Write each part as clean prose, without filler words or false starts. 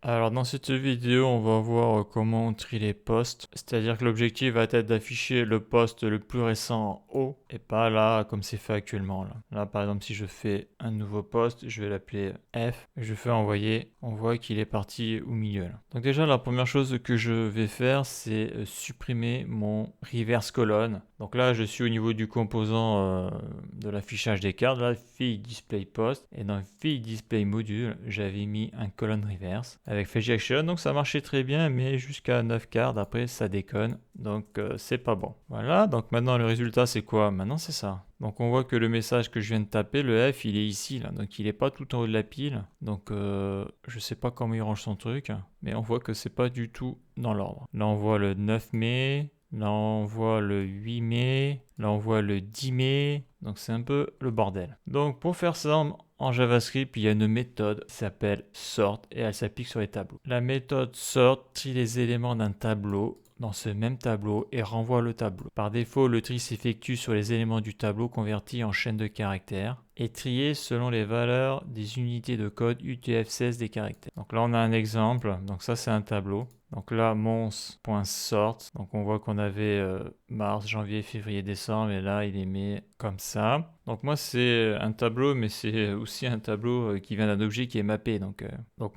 Alors dans cette vidéo, on va voir comment on trie les postes. C'est-à-dire que l'objectif va être d'afficher le poste le plus récent en haut et pas là comme c'est fait actuellement. Là par exemple si je fais un nouveau poste, je vais l'appeler F, et je fais envoyer, on voit qu'il est parti au milieu là. Donc déjà la première chose que je vais faire c'est supprimer mon reverse colonne. Donc là je suis au niveau du composant de l'affichage des cartes, là file display post, et dans file display module j'avais mis un colonne reverse avec Fetch Action, donc ça marchait très bien, mais jusqu'à 9 cartes, après ça déconne, donc c'est pas bon. Voilà, donc maintenant le résultat c'est quoi? Maintenant c'est ça. Donc on voit que le message que je viens de taper, le F, il est ici, là, donc il est pas tout en haut de la pile, donc je sais pas comment il range son truc, mais on voit que c'est pas du tout dans l'ordre. Là on voit le 9 mai, là on voit le 8 mai, là on voit le 10 mai, donc c'est un peu le bordel. Donc pour faire ça, en JavaScript, il y a une méthode qui s'appelle sort et elle s'applique sur les tableaux. La méthode sort trie les éléments d'un tableau dans ce même tableau et renvoie le tableau. Par défaut, le tri s'effectue sur les éléments du tableau convertis en chaîne de caractères et triés selon les valeurs des unités de code UTF-16 des caractères. Donc là, on a un exemple. Donc ça, c'est un tableau. Donc là, mons.sort. Donc on voit qu'on avait mars, janvier, février, décembre. Et là, il est mis comme ça. Donc moi, c'est un tableau, mais c'est aussi un tableau qui vient d'un objet qui est mappé. Donc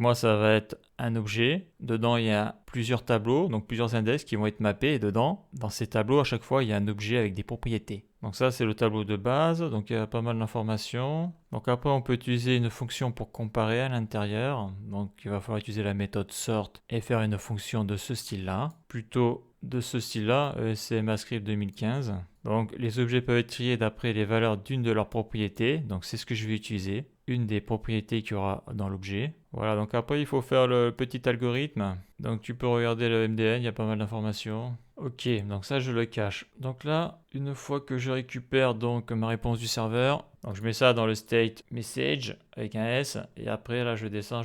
moi, ça va être un objet. Dedans, il y a plusieurs tableaux, donc plusieurs index qui vont être mappés. Et dedans, dans ces tableaux, à chaque fois, il y a un objet avec des propriétés. Donc ça, c'est le tableau de base. Donc il y a pas mal d'informations. Donc après, on peut utiliser une fonction pour comparer à l'intérieur. Donc il va falloir utiliser la méthode sort et faire une fonction de ce style-là. Plutôt de ce style-là, ECMAScript 2015. Donc les objets peuvent être triés d'après les valeurs d'une de leurs propriétés. Donc c'est ce que je vais utiliser. Une des propriétés qu'il y aura dans l'objet. Voilà, donc après il faut faire le petit algorithme. Donc tu peux regarder le MDN, il y a pas mal d'informations. Ok, donc ça je le cache. Donc là, une fois que je récupère donc ma réponse du serveur, donc je mets ça dans le state message avec un S, et après là je descends,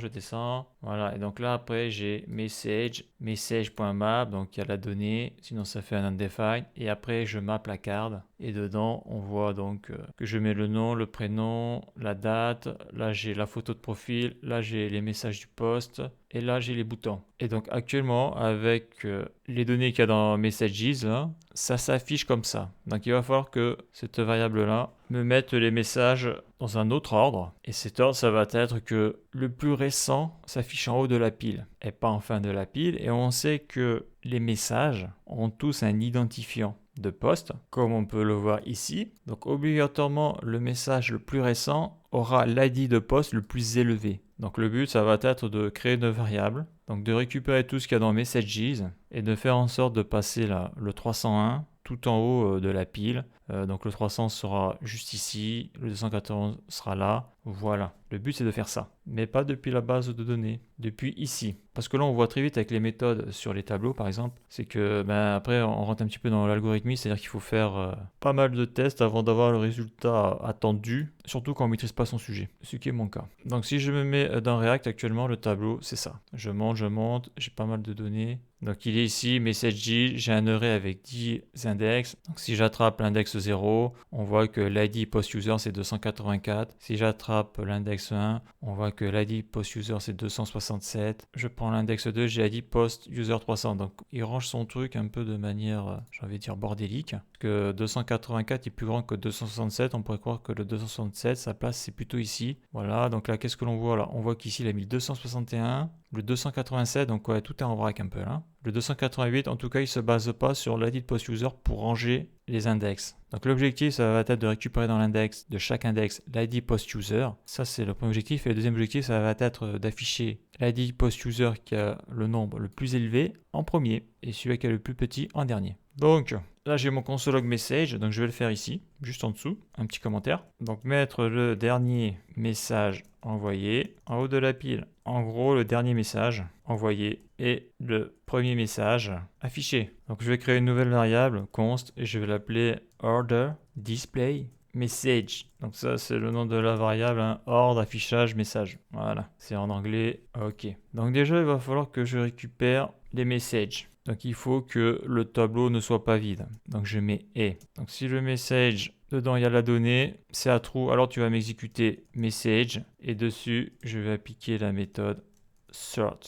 voilà, et donc là après j'ai message.map, donc il y a la donnée, sinon ça fait un undefined, et après je map la carte, et dedans on voit donc que je mets le nom, le prénom, la date, là j'ai la photo de profil, là j'ai les messages du poste, et là j'ai les boutons. Et donc actuellement avec les données qu'il y a dans messages là, ça s'affiche comme ça. Donc il va falloir que cette variable là me mette les messages dans un autre ordre. Et cet ordre, ça va être que le plus récent s'affiche en haut de la pile et pas en fin de la pile. Et on sait que les messages ont tous un identifiant de poste, comme on peut le voir ici. Donc obligatoirement, le message le plus récent aura l'ID de poste le plus élevé. Donc le but, ça va être de créer une variable, donc de récupérer tout ce qu'il y a dans Messages et de faire en sorte de passer là, le 301 tout en haut de la pile. Donc le 300 sera juste ici, le 291 sera là, voilà. Le but c'est de faire ça, mais pas depuis la base de données, depuis ici. Parce que là on voit très vite avec les méthodes sur les tableaux par exemple, c'est que après on rentre un petit peu dans l'algorithmie, c'est-à-dire qu'il faut faire pas mal de tests avant d'avoir le résultat attendu, surtout quand on ne maîtrise pas son sujet, ce qui est mon cas. Donc si je me mets dans React actuellement, le tableau c'est ça. Je monte, j'ai pas mal de données. Donc il est ici, message, j'ai un array avec 10 index. Donc si j'attrape l'index 0, on voit que l'ID post-user c'est 284. Si j'attrape l'index 1, on voit que l'ID post-user c'est 267. Je prends l'index 2, j'ai l'ID post-user 300. Donc il range son truc un peu de manière, j'ai envie de dire, bordélique. Parce que 284 est plus grand que 267. On pourrait croire que le 267, sa place c'est plutôt ici. Voilà, donc là qu'est-ce que l'on voit là? On voit qu'ici il a mis le 261. Le 287, donc ouais, tout est en vrac un peu là. Le 288, en tout cas, il ne se base pas sur l'ID post-user pour ranger les index. Donc l'objectif, ça va être de récupérer dans l'index de chaque index l'ID post-user. Ça, c'est le premier objectif. Et le deuxième objectif, ça va être d'afficher l'ID post-user qui a le nombre le plus élevé en premier et celui qui a le plus petit en dernier. Donc là, j'ai mon console.log message, donc je vais le faire ici, juste en dessous, un petit commentaire. Donc mettre le dernier message envoyé en haut de la pile. En gros, le dernier message envoyé et le premier message affiché. Donc je vais créer une nouvelle variable, const, et je vais l'appeler order display message. Donc ça, c'est le nom de la variable, ordre affichage message. Voilà, c'est en anglais, ok. Donc déjà, il va falloir que je récupère les messages. Donc il faut que le tableau ne soit pas vide. Donc je mets et. Donc si le message, dedans il y a la donnée, c'est à true, alors tu vas m'exécuter message. Et dessus, je vais appliquer la méthode sort.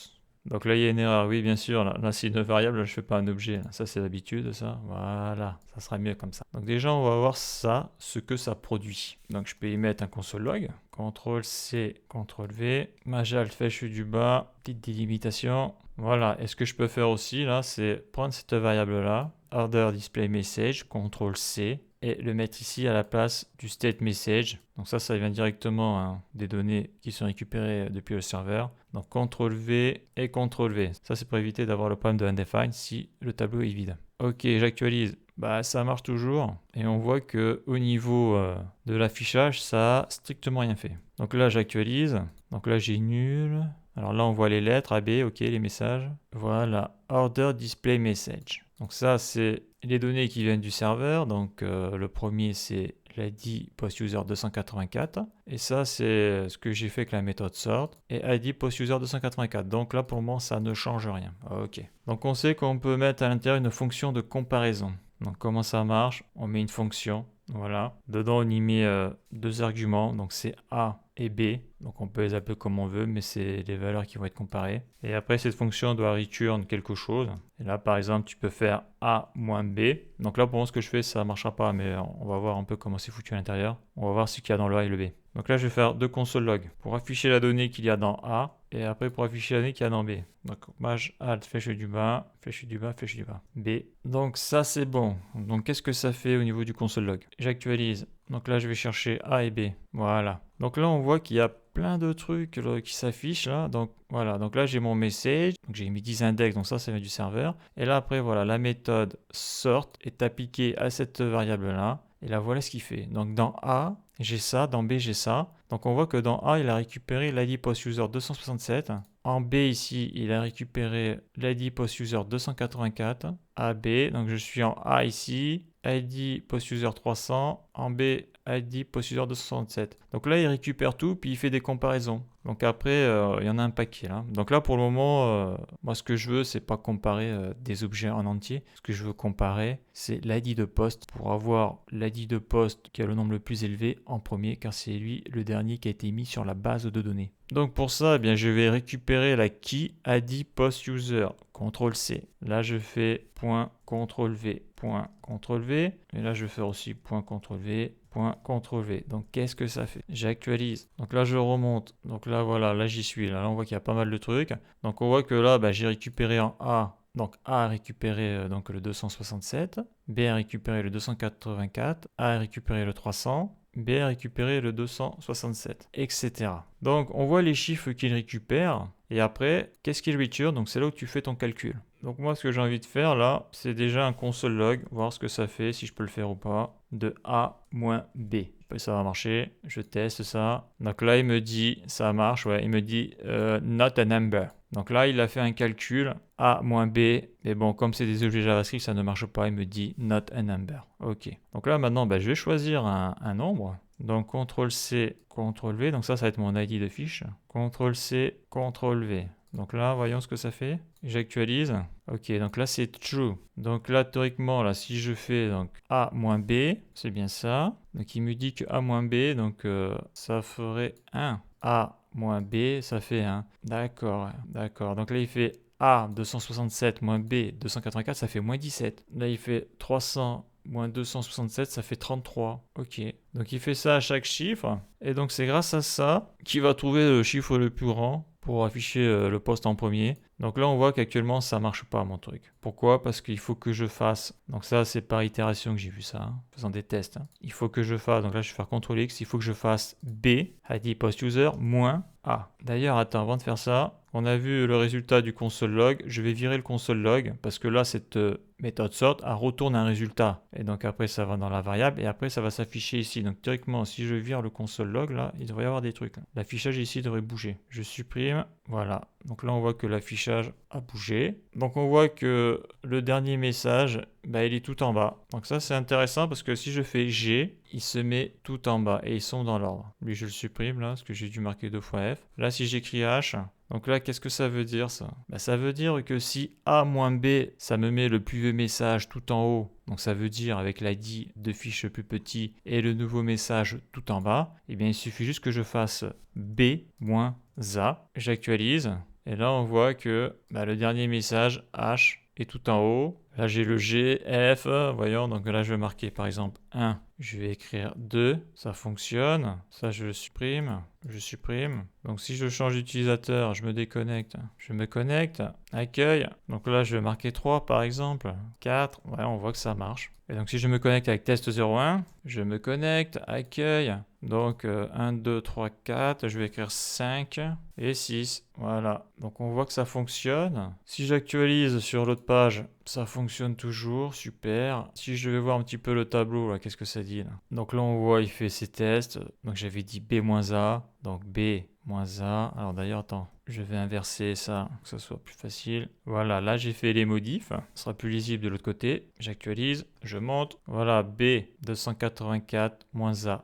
Donc là, il y a une erreur. Oui, bien sûr. Là c'est une variable. Là, je fais pas un objet. Là. Ça, c'est l'habitude, ça. Voilà. Ça sera mieux comme ça. Donc déjà, on va voir ça, ce que ça produit. Donc je peux y mettre un console log. CTRL-C, CTRL-V. Majal, flèche du bas. Petite délimitation. Voilà. Et ce que je peux faire aussi, là, c'est prendre cette variable-là. Order display message. CTRL-C. Et le mettre ici à la place du state message. Donc ça vient directement hein, des données qui sont récupérées depuis le serveur. Donc CTRL-V et CTRL-V. Ça, c'est pour éviter d'avoir le problème de undefined si le tableau est vide. Ok, j'actualise. Bah, ça marche toujours. Et on voit que au niveau de l'affichage, ça a strictement rien fait. Donc là, j'actualise. Donc là, j'ai nul. Alors là, on voit les lettres A, B, ok, les messages. Voilà, Order Display Message. Donc ça, c'est les données qui viennent du serveur. Donc le premier, c'est l'ID post-user 284. Et ça, c'est ce que j'ai fait avec la méthode sort. Et ID post-user 284. Donc là, pour le moment, ça ne change rien. Ok. Donc on sait qu'on peut mettre à l'intérieur une fonction de comparaison. Donc comment ça marche? On met une fonction. Voilà. Dedans, on y met deux arguments. Donc c'est A et B. Donc on peut les appeler comme on veut, mais c'est les valeurs qui vont être comparées. Et après, cette fonction doit return quelque chose. Et là, par exemple, tu peux faire A moins B. Donc là, pour moi, ce que je fais, ça ne marchera pas, mais on va voir un peu comment c'est foutu à l'intérieur. On va voir ce qu'il y a dans le A et le B. Donc là, je vais faire deux console log pour afficher la donnée qu'il y a dans A et après pour afficher la donnée qu'il y a dans B. Donc, maj alt, flèche du bas, flèche du bas, flèche du bas. B. Donc ça, c'est bon. Donc qu'est-ce que ça fait au niveau du console log? J'actualise. Donc là, je vais chercher A et B. Voilà. Donc là, on voit qu'il y a plein de trucs là, qui s'affichent là. Donc voilà. Donc là, j'ai mon message. Donc j'ai mis 10 index. Donc ça vient du serveur. Et là, après, voilà, la méthode sort est appliquée à cette variable là. Et là, voilà ce qu'il fait. Donc dans A, j'ai ça. Dans B, j'ai ça. Donc on voit que dans A, il a récupéré l'ID post-user 267. En B, ici, il a récupéré l'ID post-user 284. AB, donc je suis en A ici. ID post-user 300. En B, ID post-user 267. Donc là, il récupère tout, puis il fait des comparaisons. Donc après, il y en a un paquet là. Donc là, pour le moment, moi, ce que je veux, c'est pas comparer des objets en entier. Ce que je veux comparer, c'est l'ID de poste pour avoir l'ID de poste qui a le nombre le plus élevé en premier, car c'est lui le dernier qui a été mis sur la base de données. Donc pour ça, eh bien, je vais récupérer la key ID post user. CTRL-C. Là, je fais point CTRL-V, point CTRL-V. Et là, je vais faire aussi point CTRL-V, point CTRL-V. Donc, qu'est-ce que ça fait? J'actualise. Donc là, je remonte. Donc là, voilà, là, j'y suis. Là, on voit qu'il y a pas mal de trucs. Donc, on voit que là, bah, j'ai récupéré en A. Donc, A a récupéré donc, le 267. B a récupéré le 284. A a récupéré le 300. B a récupéré le 267, etc. Donc, on voit les chiffres qu'il récupère. Et après, qu'est-ce qu'il return? Donc, c'est là où tu fais ton calcul. Donc, moi, ce que j'ai envie de faire là, c'est déjà un console log, voir ce que ça fait, si je peux le faire ou pas, de A moins B. Ça va marcher, je teste ça. Donc là, il me dit, ça marche, ouais, il me dit not a number. Donc là, il a fait un calcul A moins B. Mais bon, comme c'est des objets JavaScript, ça ne marche pas. Il me dit not a number. Ok. Donc là, maintenant, bah, je vais choisir un nombre. Donc CTRL-C, CTRL-V. Donc ça va être mon ID de fiche. CTRL-C, CTRL-V. Donc là, voyons ce que ça fait. J'actualise. Ok, donc là, c'est true. Donc là, théoriquement, là, si je fais donc A moins B, c'est bien ça. Donc il me dit que A moins B, donc ça ferait 1. A moins B, ça fait 1. D'accord, d'accord. Donc là, il fait A 267 moins B 284, ça fait moins 17. Là, il fait 300 moins 267, ça fait 33. Ok. Donc il fait ça à chaque chiffre. Et donc c'est grâce à ça qu'il va trouver le chiffre le plus grand pour afficher le poste en premier. Donc là, on voit qu'actuellement, ça marche pas, mon truc. Pourquoi? Parce qu'il faut que je fasse... Donc ça, c'est par itération que j'ai vu ça, faisant des tests. Il faut que je fasse... Donc là, je vais faire CTRL-X. Il faut que je fasse B, ID post-user, moins A. D'ailleurs, attends, avant de faire ça, on a vu le résultat du console log. Je vais virer le console log parce que là, cette méthode sort, elle retourne un résultat. Et donc après, ça va dans la variable et après, ça va s'afficher ici. Donc théoriquement, si je vire le console log, là, il devrait y avoir des trucs. L'affichage ici devrait bouger. Je supprime. Voilà. Donc là, on voit que l'affichage a bougé. Donc on voit que le dernier message, bah, il est tout en bas. Donc ça, c'est intéressant parce que si je fais G, il se met tout en bas et ils sont dans l'ordre. Lui, je le supprime là parce que j'ai dû marquer 2 fois F. Là, si j'écris H, donc là, qu'est-ce que ça veut dire ça? Bah, ça veut dire que si A moins B, ça me met le plus vieux message tout en haut, donc ça veut dire avec l'ID de fiche plus petit et le nouveau message tout en bas, eh bien il suffit juste que je fasse B moins A, j'actualise. Et là, on voit que le dernier message, H, est tout en haut. Là, j'ai le G, F, voyons, donc là, je vais marquer par exemple 1. Je vais écrire 2, ça fonctionne. Ça, je le supprime, je supprime. Donc, si je change d'utilisateur, je me déconnecte, je me connecte, accueil. Donc là, je vais marquer 3 par exemple, 4, ouais, on voit que ça marche. Et donc, si je me connecte avec test 01, je me connecte, accueil. Donc 1, 2, 3, 4, je vais écrire 5 et 6. Voilà, donc on voit que ça fonctionne. Si j'actualise sur l'autre page, ça fonctionne toujours, super. Si je vais voir un petit peu le tableau, là, qu'est-ce que ça dit là? Donc là on voit, il fait ses tests. Donc j'avais dit B-A, donc B-A. Alors d'ailleurs, attends, je vais inverser ça, que ce soit plus facile. Voilà, là j'ai fait les modifs. Ce sera plus lisible de l'autre côté. J'actualise, je monte. Voilà, B284-A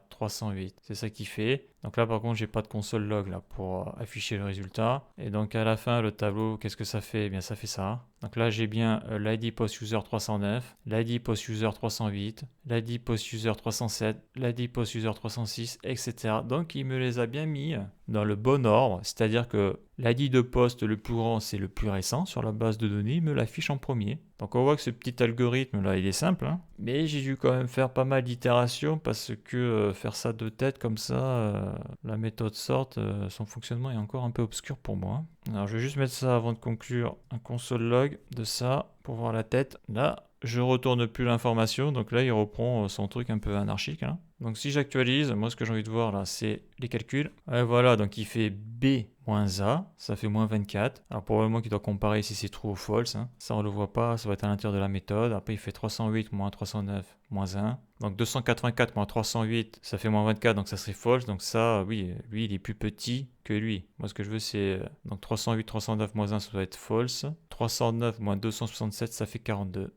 308. C'est ça qui fait. Donc là par contre j'ai pas de console log là pour afficher le résultat. Et donc à la fin le tableau, qu'est-ce que ça fait? Eh bien ça fait ça. Donc là j'ai bien l'ID post-user 309, l'ID post-user 308, l'ID post-user 307, l'ID post-user 306, etc. Donc il me les a bien mis dans le bon ordre, c'est-à-dire que l'ID de poste le plus grand c'est le plus récent sur la base de données, il me l'affiche en premier. Donc on voit que ce petit algorithme là il est simple, hein, mais j'ai dû quand même faire pas mal d'itérations parce que faire ça de tête comme ça, la méthode sort, son fonctionnement est encore un peu obscur pour moi. Alors je vais juste mettre ça avant de conclure, un console log de ça pour voir la tête. Là, je retourne plus l'information, donc là il reprend son truc un peu anarchique, hein. Donc si j'actualise, moi ce que j'ai envie de voir là c'est les calculs. Et voilà, donc il fait B-A, ça fait moins 24. Alors probablement qu'il doit comparer si c'est true ou false, hein. Ça on le voit pas, ça va être à l'intérieur de la méthode. Après il fait 308 moins 309 moins 1. Donc 284 moins 308, ça fait moins 24, donc ça serait false. Donc ça, oui, lui il est plus petit que lui. Moi ce que je veux c'est donc 308, 309 moins 1, ça doit être false. 309 moins 267, ça fait 42.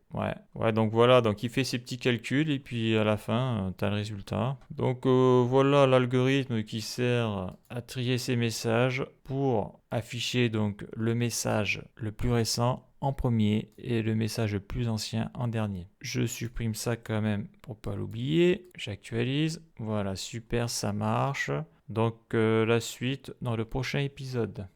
Ouais, donc voilà, donc il fait ses petits calculs et puis à la fin, tu as le résultat. Donc voilà l'algorithme qui sert à trier ces messages pour afficher donc le message le plus récent en premier et le message le plus ancien en dernier. Je supprime ça quand même pour pas l'oublier. J'actualise. Voilà, super, ça marche. Donc la suite dans le prochain épisode.